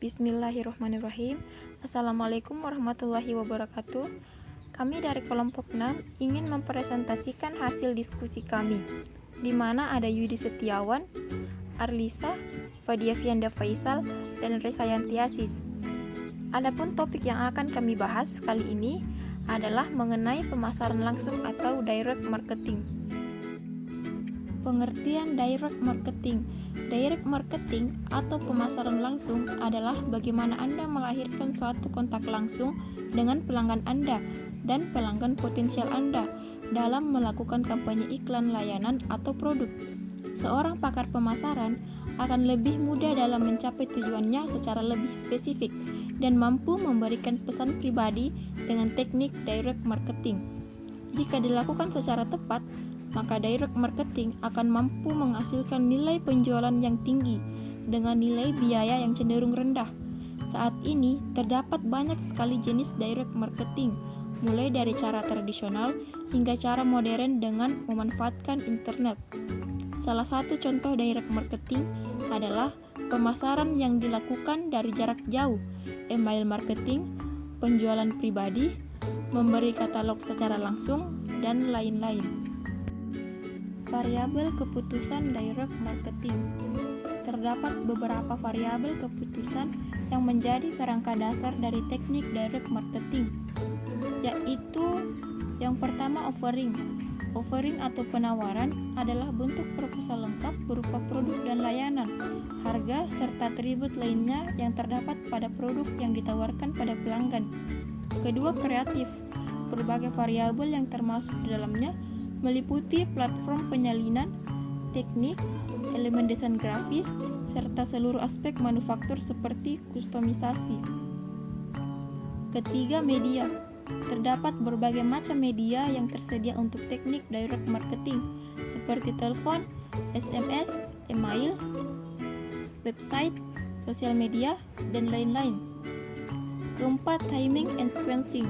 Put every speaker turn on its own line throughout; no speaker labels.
Bismillahirrahmanirrahim. Assalamualaikum warahmatullahi wabarakatuh. Kami dari kelompok 6 ingin mempresentasikan hasil diskusi kami, di mana ada Yudi Setiawan, Arlisa, Fadia Fianda Faisal, dan Resayanti Aziz. Adapun topik yang akan kami bahas kali ini adalah mengenai pemasaran langsung atau direct marketing. Pengertian direct marketing. Direct marketing atau pemasaran langsung adalah bagaimana Anda melahirkan suatu kontak langsung dengan pelanggan Anda dan pelanggan potensial Anda dalam melakukan kampanye iklan layanan atau produk. Seorang pakar pemasaran akan lebih mudah dalam mencapai tujuannya secara lebih spesifik dan mampu memberikan pesan pribadi dengan teknik direct marketing. Jika dilakukan secara tepat, maka direct marketing akan mampu menghasilkan nilai penjualan yang tinggi dengan nilai biaya yang cenderung rendah. Saat ini terdapat banyak sekali jenis direct marketing, mulai dari cara tradisional hingga cara modern dengan memanfaatkan internet. Salah satu contoh direct marketing adalah pemasaran yang dilakukan dari jarak jauh, email marketing, penjualan pribadi, memberi katalog secara langsung, dan lain-lain. Variabel keputusan direct marketing. Terdapat beberapa variabel keputusan yang menjadi kerangka dasar dari teknik direct marketing, yaitu yang pertama offering. Offering atau penawaran adalah bentuk proposal lengkap berupa produk dan layanan, harga, serta atribut lainnya yang terdapat pada produk yang ditawarkan pada pelanggan. Kedua, kreatif. Berbagai variabel yang termasuk di dalamnya meliputi platform penyalinan, teknik, elemen desain grafis, serta seluruh aspek manufaktur seperti kustomisasi. Ketiga, media. Terdapat berbagai macam media yang tersedia untuk teknik direct marketing, seperti telepon, SMS, email, website, sosial media, dan lain-lain. Keempat, timing and sequencing.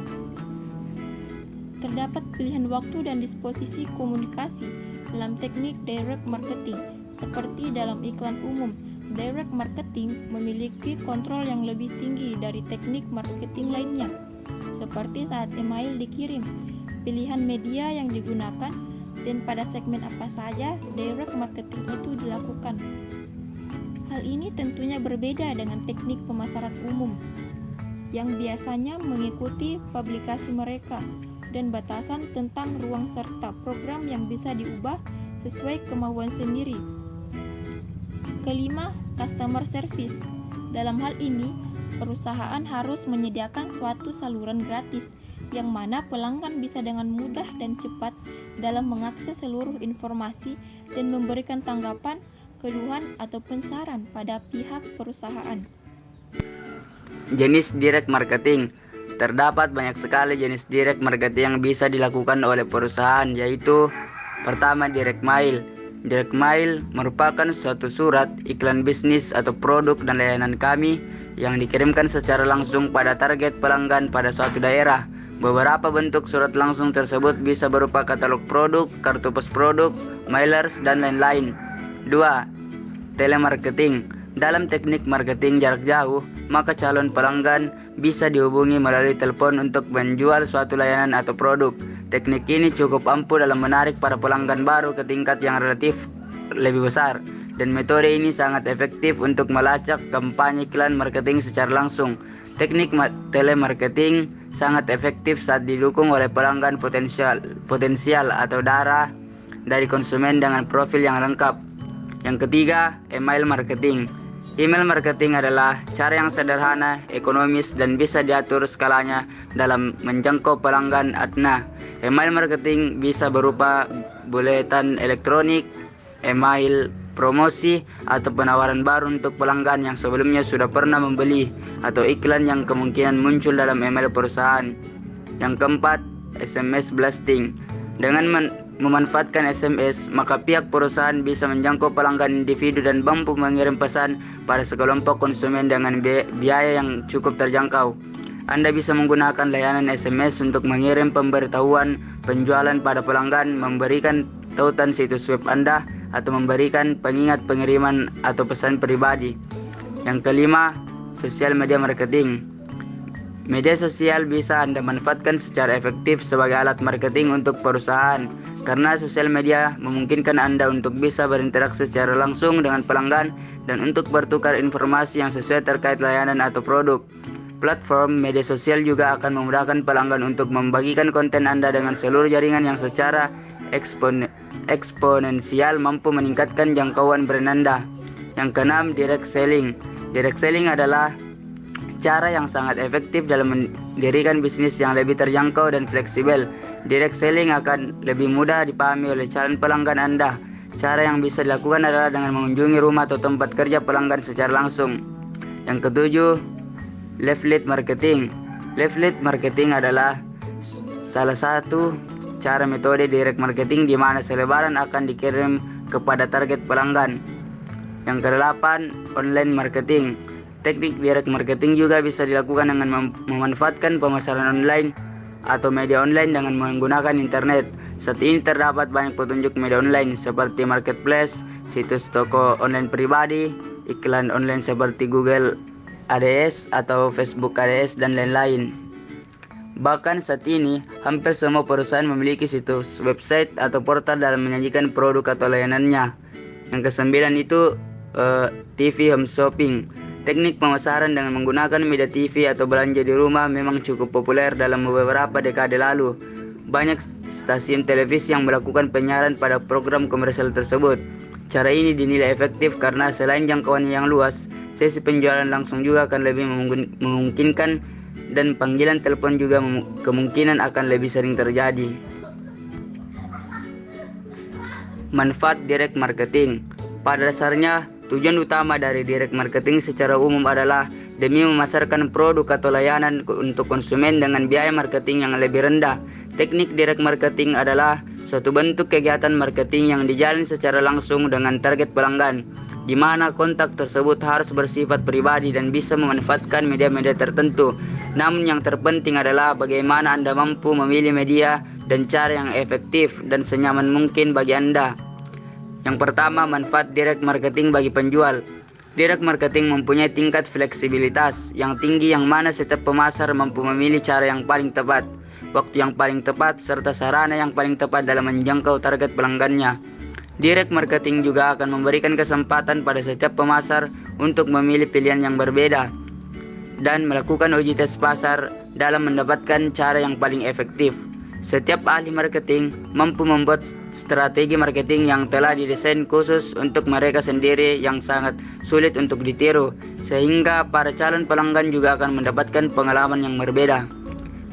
Terdapat pilihan waktu dan disposisi komunikasi dalam teknik direct marketing, seperti dalam iklan umum. Direct marketing memiliki kontrol yang lebih tinggi dari teknik marketing lainnya, seperti saat email dikirim, pilihan media yang digunakan, dan pada segmen apa saja direct marketing itu dilakukan. Hal ini tentunya berbeda dengan teknik pemasaran umum, yang biasanya mengikuti publikasi mereka dan batasan tentang ruang serta program yang bisa diubah sesuai kemauan sendiri. Kelima, customer service. Dalam hal ini, perusahaan harus menyediakan suatu saluran gratis yang mana pelanggan bisa dengan mudah dan cepat dalam mengakses seluruh informasi dan memberikan tanggapan, keluhan, ataupun saran pada pihak perusahaan.
Jenis direct marketing. Terdapat banyak sekali jenis direct marketing yang bisa dilakukan oleh perusahaan, yaitu pertama, direct mail. Direct mail merupakan suatu surat iklan bisnis atau produk dan layanan kami yang dikirimkan secara langsung pada target pelanggan pada suatu daerah. Beberapa bentuk surat langsung tersebut bisa berupa katalog produk, kartu pos produk, mailers, dan lain-lain. 2. Telemarketing. Dalam teknik marketing jarak jauh, maka calon pelanggan bisa dihubungi melalui telepon untuk menjual suatu layanan atau produk. Teknik ini cukup ampuh dalam menarik para pelanggan baru ke tingkat yang relatif lebih besar, dan metode ini sangat efektif untuk melacak kampanye iklan marketing secara langsung. Teknik telemarketing sangat efektif saat didukung oleh pelanggan potensial atau darah dari konsumen dengan profil yang lengkap. Yang ketiga, email marketing. Email marketing adalah cara yang sederhana, ekonomis, dan bisa diatur skalanya dalam menjangkau pelanggan adna. Email marketing bisa berupa buletin elektronik, email promosi, atau penawaran baru untuk pelanggan yang sebelumnya sudah pernah membeli, atau iklan yang kemungkinan muncul dalam email perusahaan. Yang keempat, SMS blasting. Dengan memanfaatkan SMS, maka pihak perusahaan bisa menjangkau pelanggan individu dan mampu mengirim pesan pada sekelompok konsumen dengan biaya yang cukup terjangkau. Anda bisa menggunakan layanan SMS untuk mengirim pemberitahuan penjualan pada pelanggan, memberikan tautan situs web Anda, atau memberikan pengingat pengiriman atau pesan pribadi. Yang kelima, sosial media marketing. Media sosial bisa Anda manfaatkan secara efektif sebagai alat marketing untuk perusahaan, karena sosial media memungkinkan Anda untuk bisa berinteraksi secara langsung dengan pelanggan dan untuk bertukar informasi yang sesuai terkait layanan atau produk. Platform media sosial juga akan memudahkan pelanggan untuk membagikan konten Anda dengan seluruh jaringan yang secara eksponensial mampu meningkatkan jangkauan brand Anda. Yang keenam, direct selling. Direct selling adalah cara yang sangat efektif dalam mendirikan bisnis yang lebih terjangkau dan fleksibel. Direct selling akan lebih mudah dipahami oleh calon pelanggan Anda. Cara yang bisa dilakukan adalah dengan mengunjungi rumah atau tempat kerja pelanggan secara langsung. Yang ketujuh, leaflet marketing. Leaflet marketing adalah salah satu cara metode direct marketing di mana selebaran akan dikirim kepada target pelanggan. Yang kedelapan, online marketing. Teknik direct marketing juga bisa dilakukan dengan memanfaatkan pemasaran online atau media online dengan menggunakan internet. Saat ini terdapat banyak petunjuk media online seperti marketplace, situs toko online pribadi, iklan online seperti Google ADS atau Facebook ADS dan lain-lain. Bahkan saat ini, hampir semua perusahaan memiliki situs website atau portal dalam menyajikan produk atau layanannya. Yang kesembilan itu TV home shopping. Teknik pemasaran dengan menggunakan media TV atau belanja di rumah memang cukup populer dalam beberapa dekade lalu. Banyak stasiun televisi yang melakukan penyiaran pada program komersial tersebut. Cara ini dinilai efektif karena selain jangkauan yang luas, sesi penjualan langsung juga akan lebih memungkinkan dan panggilan telepon juga kemungkinan akan lebih sering terjadi. Manfaat direct marketing. Pada dasarnya, tujuan utama dari direct marketing secara umum adalah demi memasarkan produk atau layanan untuk konsumen dengan biaya marketing yang lebih rendah. Teknik direct marketing adalah suatu bentuk kegiatan marketing yang dijalin secara langsung dengan target pelanggan, di mana kontak tersebut harus bersifat pribadi dan bisa memanfaatkan media-media tertentu. Namun yang terpenting adalah bagaimana Anda mampu memilih media dan cara yang efektif dan senyaman mungkin bagi Anda. Yang pertama, manfaat direct marketing bagi penjual. Direct marketing mempunyai tingkat fleksibilitas yang tinggi yang mana setiap pemasar mampu memilih cara yang paling tepat, waktu yang paling tepat, serta sarana yang paling tepat dalam menjangkau target pelanggannya. Direct marketing juga akan memberikan kesempatan pada setiap pemasar untuk memilih pilihan yang berbeda dan melakukan uji tes pasar dalam mendapatkan cara yang paling efektif. Setiap ahli marketing mampu membuat strategi marketing yang telah didesain khusus untuk mereka sendiri yang sangat sulit untuk ditiru, sehingga para calon pelanggan juga akan mendapatkan pengalaman yang berbeda.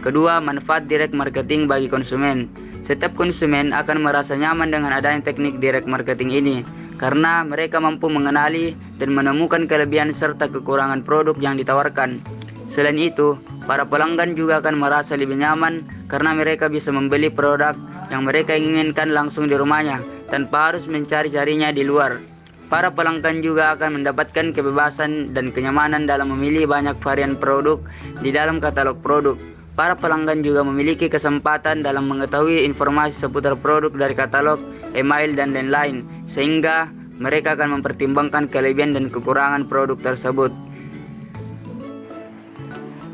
Kedua, manfaat direct marketing bagi konsumen. Setiap konsumen akan merasa nyaman dengan adanya teknik direct marketing ini, karena mereka mampu mengenali dan menemukan kelebihan serta kekurangan produk yang ditawarkan. Selain itu, para pelanggan juga akan merasa lebih nyaman karena mereka bisa membeli produk yang mereka inginkan langsung di rumahnya tanpa harus mencari-carinya di luar. Para pelanggan juga akan mendapatkan kebebasan dan kenyamanan dalam memilih banyak varian produk di dalam katalog produk. Para pelanggan juga memiliki kesempatan dalam mengetahui informasi seputar produk dari katalog, email, dan lain-lain, sehingga mereka akan mempertimbangkan kelebihan dan kekurangan produk tersebut.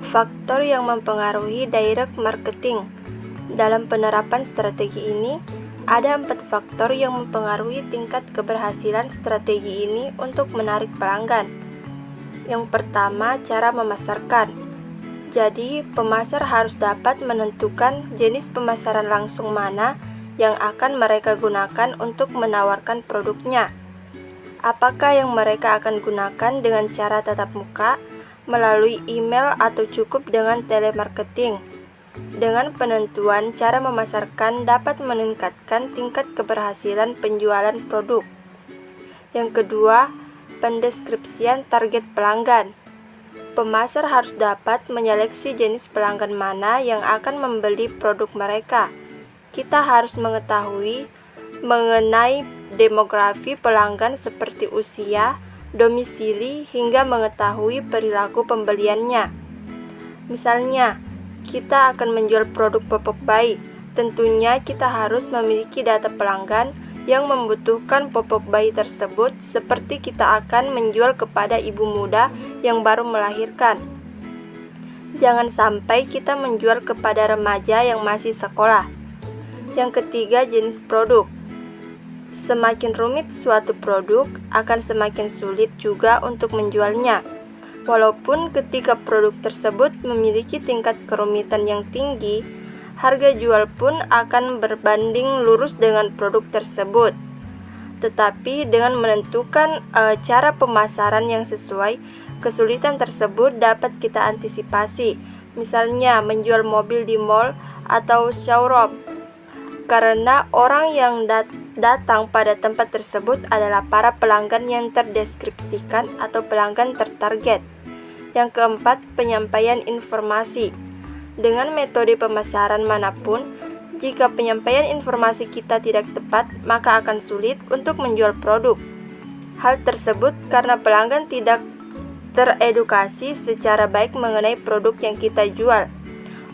Faktor yang mempengaruhi direct marketing. Dalam penerapan strategi ini, ada 4 faktor yang mempengaruhi tingkat keberhasilan strategi ini untuk menarik pelanggan. Yang pertama, cara memasarkan. Jadi, pemasar harus dapat menentukan jenis pemasaran langsung mana yang akan mereka gunakan untuk menawarkan produknya. Apakah yang mereka akan gunakan dengan cara tatap muka, melalui email, atau cukup dengan telemarketing? Dengan penentuan cara memasarkan dapat meningkatkan tingkat keberhasilan penjualan produk. Yang kedua, pendeskripsian target pelanggan. Pemasar harus dapat menyeleksi jenis pelanggan mana yang akan membeli produk mereka. Kita harus mengetahui mengenai demografi pelanggan seperti usia, domisili, hingga mengetahui perilaku pembeliannya. Misalnya, kita akan menjual produk popok bayi. Tentunya kita harus memiliki data pelanggan yang membutuhkan popok bayi tersebut, seperti kita akan menjual kepada ibu muda yang baru melahirkan. Jangan sampai kita menjual kepada remaja yang masih sekolah. Yang ketiga, jenis produk. Semakin rumit suatu produk, akan semakin sulit juga untuk menjualnya. Walaupun ketika produk tersebut memiliki tingkat kerumitan yang tinggi, harga jual pun akan berbanding lurus dengan produk tersebut. Tetapi dengan menentukan cara pemasaran yang sesuai, kesulitan tersebut dapat kita antisipasi. Misalnya menjual mobil di mall atau showroom. Karena orang yang datang pada tempat tersebut adalah para pelanggan yang terdeskripsikan atau pelanggan tertarget. Yang keempat, penyampaian informasi. Dengan metode pemasaran manapun, jika penyampaian informasi kita tidak tepat, maka akan sulit untuk menjual produk. Hal tersebut karena pelanggan tidak teredukasi secara baik mengenai produk yang kita jual.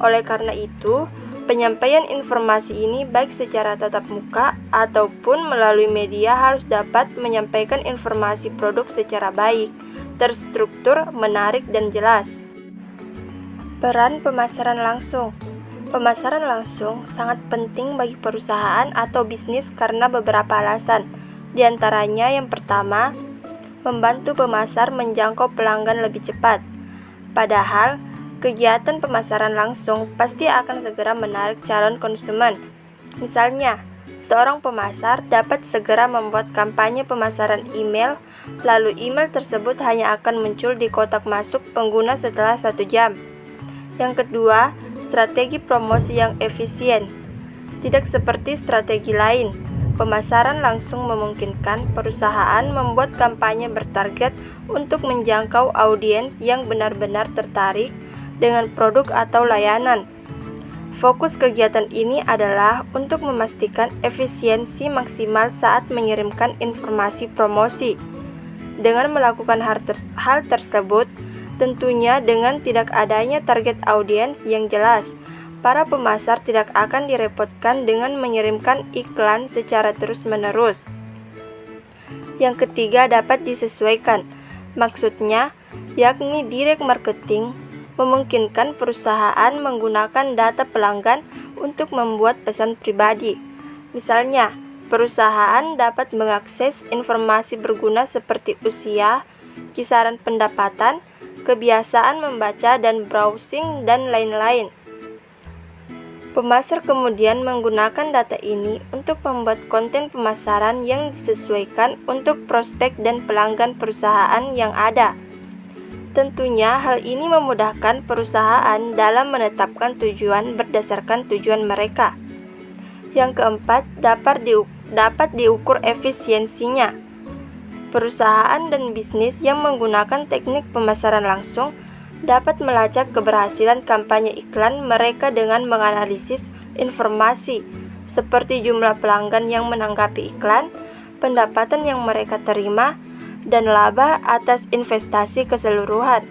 Oleh karena itu, penyampaian informasi ini baik secara tatap muka ataupun melalui media harus dapat menyampaikan informasi produk secara baik, terstruktur, menarik, dan jelas. Peran pemasaran langsung. Pemasaran langsung sangat penting bagi perusahaan atau bisnis karena beberapa alasan. Di antaranya yang pertama, membantu pemasar menjangkau pelanggan lebih cepat. Padahal, kegiatan pemasaran langsung pasti akan segera menarik calon konsumen. Misalnya, seorang pemasar dapat segera membuat kampanye pemasaran email, lalu email tersebut hanya akan muncul di kotak masuk pengguna setelah 1 jam. Yang kedua, strategi promosi yang efisien. Tidak seperti strategi lain, pemasaran langsung memungkinkan perusahaan membuat kampanye bertarget untuk menjangkau audiens yang benar-benar tertarik dengan produk atau layanan. Fokus kegiatan ini adalah untuk memastikan efisiensi maksimal saat mengirimkan informasi promosi. Dengan melakukan hal tersebut, tentunya dengan tidak adanya target audiens yang jelas, para pemasar tidak akan direpotkan dengan mengirimkan iklan secara terus-menerus. Yang ketiga, dapat disesuaikan. Maksudnya, yakni direct marketing memungkinkan perusahaan menggunakan data pelanggan untuk membuat pesan pribadi. Misalnya, perusahaan dapat mengakses informasi berguna seperti usia, kisaran pendapatan, kebiasaan membaca dan browsing, dan lain-lain. Pemasar kemudian menggunakan data ini untuk membuat konten pemasaran yang disesuaikan untuk prospek dan pelanggan perusahaan yang ada. Tentunya hal ini memudahkan perusahaan dalam menetapkan tujuan berdasarkan tujuan mereka. Yang keempat, dapat diukur efisiensinya. Perusahaan dan bisnis yang menggunakan teknik pemasaran langsung dapat melacak keberhasilan kampanye iklan mereka dengan menganalisis informasi seperti jumlah pelanggan yang menanggapi iklan, pendapatan yang mereka terima, dan laba atas investasi keseluruhan.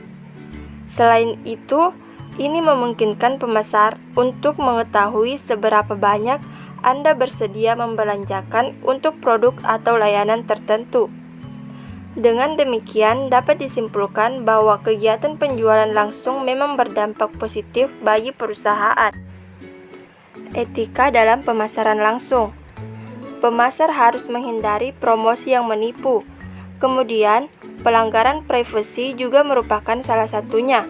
Selain itu, ini memungkinkan pemasar untuk mengetahui seberapa banyak Anda bersedia membelanjakan untuk produk atau layanan tertentu. Dengan demikian, dapat disimpulkan bahwa kegiatan penjualan langsung memang berdampak positif bagi perusahaan. Etika dalam pemasaran langsung. Pemasar harus menghindari promosi yang menipu. Kemudian, pelanggaran privasi juga merupakan salah satunya.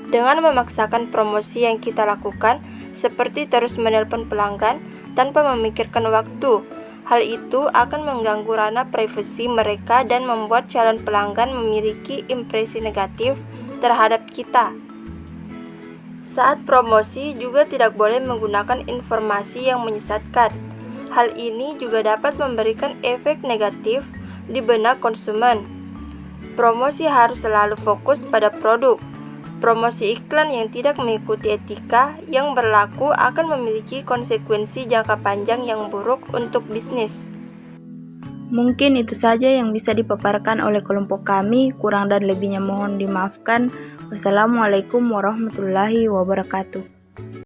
Dengan memaksakan promosi yang kita lakukan, seperti terus menelpon pelanggan tanpa memikirkan waktu, hal itu akan mengganggu ranah privasi mereka dan membuat calon pelanggan memiliki impresi negatif terhadap kita. Saat promosi juga tidak boleh menggunakan informasi yang menyesatkan. Hal ini juga dapat memberikan efek negatif di benak konsumen. Promosi harus selalu fokus pada produk. Promosi iklan yang tidak mengikuti etika yang berlaku akan memiliki konsekuensi jangka panjang yang buruk untuk bisnis.
Mungkin itu saja yang bisa dipaparkan oleh kelompok kami, kurang dan lebihnya mohon dimaafkan. Wassalamualaikum warahmatullahi wabarakatuh.